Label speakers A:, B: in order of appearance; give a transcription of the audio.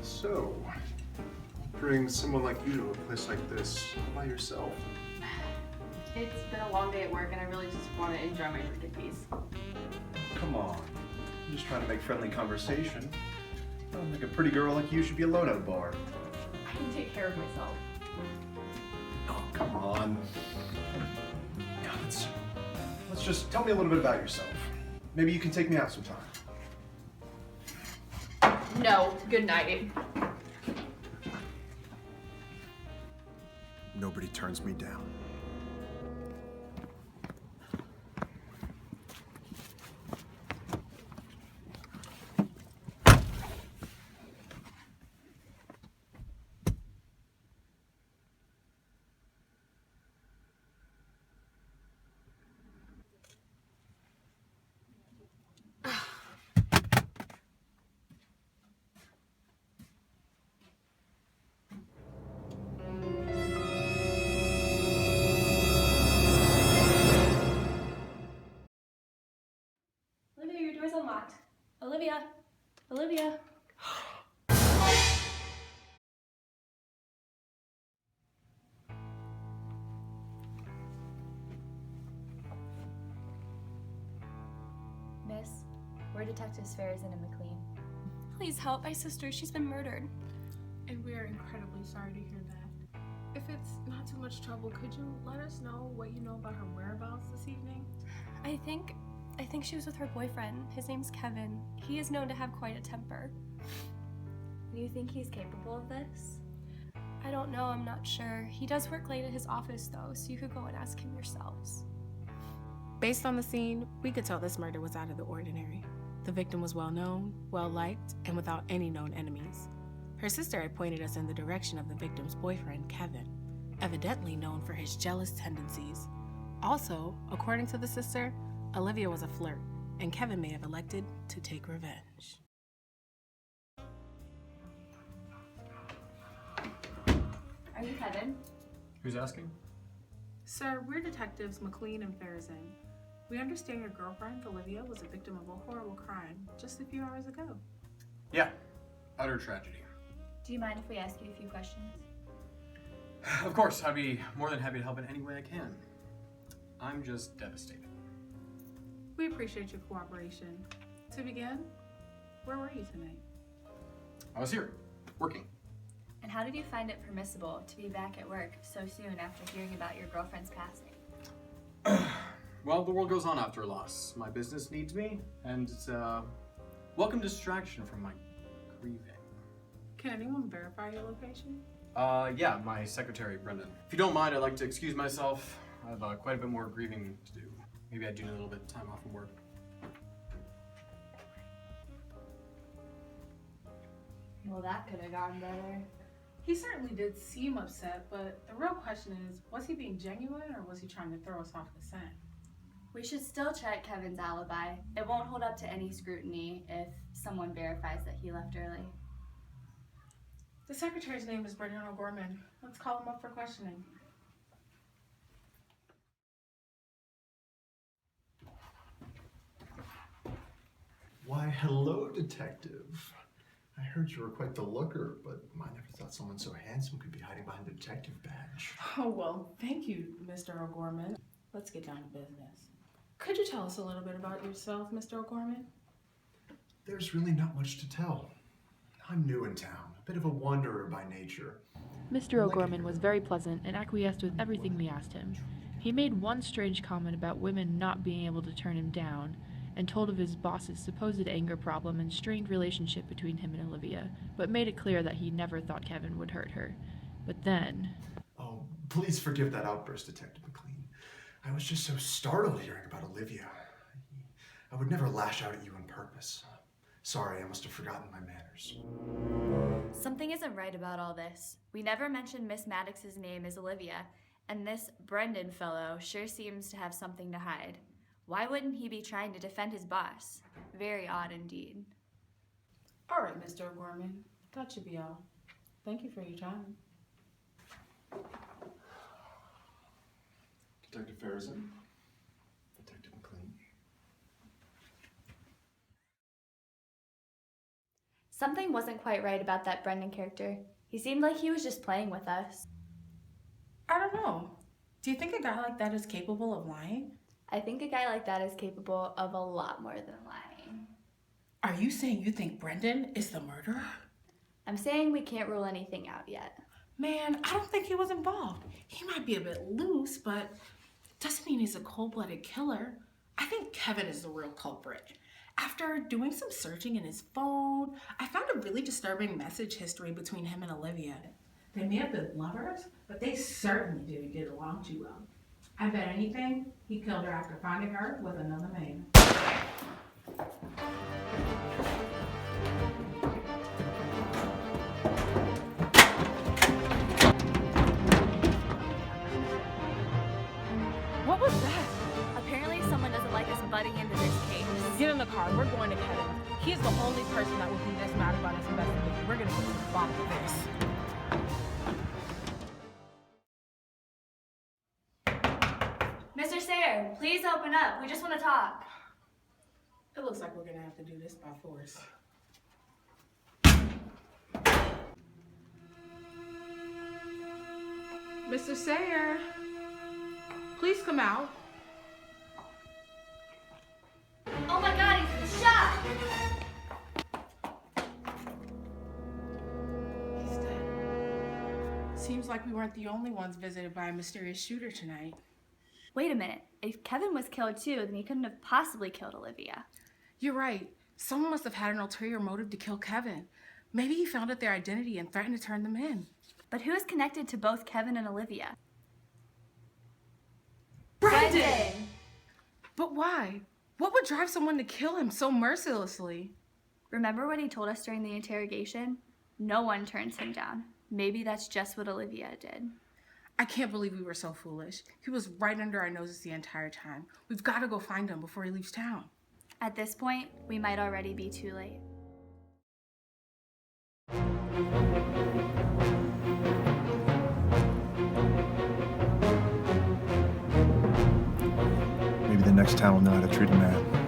A: So, bring someone like you to a place like this all by yourself.
B: It's been a long day at work and I really just want to enjoy my drink in peace.
A: Come on. I'm just trying to make friendly conversation. I don't think a pretty girl like you should be alone at a bar.
B: I can take care of myself.
A: Oh, come on. Yeah, let's just tell me a little bit about yourself. Maybe you can take me out sometime.
B: No, good night.
A: Nobody turns me down.
C: Olivia, your door's unlocked. Olivia. Olivia.
D: Miss, we're Detectives Ferris and McLean.
C: Please help my sister. She's been murdered.
E: And we are incredibly sorry to hear that. If it's not too much trouble, could you let us know what you know about her whereabouts this evening?
C: I think she was with her boyfriend. His name's Kevin. He is known to have quite a temper.
D: Do you think he's capable of this?
C: I don't know, I'm not sure. He does work late at his office though, so you could go and ask him yourselves.
E: Based on the scene, we could tell this murder was out of the ordinary. The victim was well known, well liked, and without any known enemies. Her sister had pointed us in the direction of the victim's boyfriend, Kevin, evidently known for his jealous tendencies. Also, according to the sister, Olivia was a flirt, and Kevin may have elected to take revenge.
D: Are you Kevin?
A: Who's asking?
E: Sir, we're detectives McLean and Farazan. We understand your girlfriend, Olivia, was a victim of a horrible crime just a few hours ago.
A: Yeah, utter tragedy.
D: Do you mind if we ask you a few questions?
F: Of course, I'd be more than happy to help in any way I can. I'm just devastated.
E: We appreciate your cooperation. To begin, where were you tonight?
F: I was here, working.
D: And how did you find it permissible to be back at work so soon after hearing about your girlfriend's passing?
F: Well, the world goes on after a loss. My business needs me, and it's a welcome distraction from my grieving.
E: Can anyone verify your location?
F: Yeah, my secretary, Brendan. If you don't mind, I'd like to excuse myself. I have quite a bit more grieving to do. Maybe I do need a little bit of time off from work.
D: Well, that could have gone better.
E: He certainly did seem upset, but the real question is, was he being genuine or was he trying to throw us off the scent?
D: We should still check Kevin's alibi. It won't hold up to any scrutiny if someone verifies that he left early.
E: The secretary's name is Brendan O'Gorman. Let's call him up for questioning.
A: Why, hello, detective. I heard you were quite the looker, but I never thought someone so handsome could be hiding behind a detective badge.
E: Oh, well, thank you, Mr. O'Gorman. Let's get down to business. Could you tell us a little bit about yourself, Mr. O'Gorman?
A: There's really not much to tell. I'm new in town, a bit of a wanderer by nature.
G: Mr. O'Gorman was very pleasant and acquiesced with everything we asked him. He made one strange comment about women not being able to turn him down, and told of his boss's supposed anger problem and strained relationship between him and Olivia, but made it clear that he never thought Kevin would hurt her. But then...
A: Oh, please forgive that outburst, Detective McLean. I was just so startled hearing about Olivia. I would never lash out at you on purpose. Sorry, I must have forgotten my manners.
D: Something isn't right about all this. We never mentioned Miss Maddox's name as Olivia, and this Brendan fellow sure seems to have something to hide. Why wouldn't he be trying to defend his boss? Very odd indeed.
E: All right, Mr. O'Gorman. That should be all. Thank you for your time.
A: Detective Farazan? Detective McLean?
D: Something wasn't quite right about that Brendan character. He seemed like he was just playing with us.
E: I don't know. Do you think a guy like that is capable of lying?
D: I think a guy like that is capable of a lot more than lying.
E: Are you saying you think Brendan is the murderer?
D: I'm saying we can't rule anything out yet.
E: Man, I don't think he was involved. He might be a bit loose, but doesn't mean he's a cold-blooded killer. I think Kevin is the real culprit. After doing some searching in his phone, I found a really disturbing message history between him and Olivia. They may have been lovers, but they certainly didn't get along too well. I bet anything he killed her after finding her with another man. What was that?
D: Apparently someone doesn't like us butting into this case.
E: Get in the car. We're going to Kevin. He's the only person that would be this mad about this investigation. We're going to get to the bottom of this.
D: Mr. Sayer, please open up. We just want to talk.
E: It looks like we're going to have to do this by force. Mr. Sayer, please come out.
D: Oh my God, he's been shot!
E: He's dead. Seems like we weren't the only ones visited by a mysterious shooter tonight.
D: Wait a minute. If Kevin was killed too, then he couldn't have possibly killed Olivia.
E: You're right. Someone must have had an ulterior motive to kill Kevin. Maybe he found out their identity and threatened to turn them in.
D: But who is connected to both Kevin and Olivia?
E: Brendan! But why? What would drive someone to kill him so mercilessly?
D: Remember what he told us during the interrogation? No one turns him down. Maybe that's just what Olivia did.
E: I can't believe we were so foolish. He was right under our noses the entire time. We've got to go find him before he leaves town.
D: At this point, we might already be too late.
A: Maybe the next town will know how to treat a man.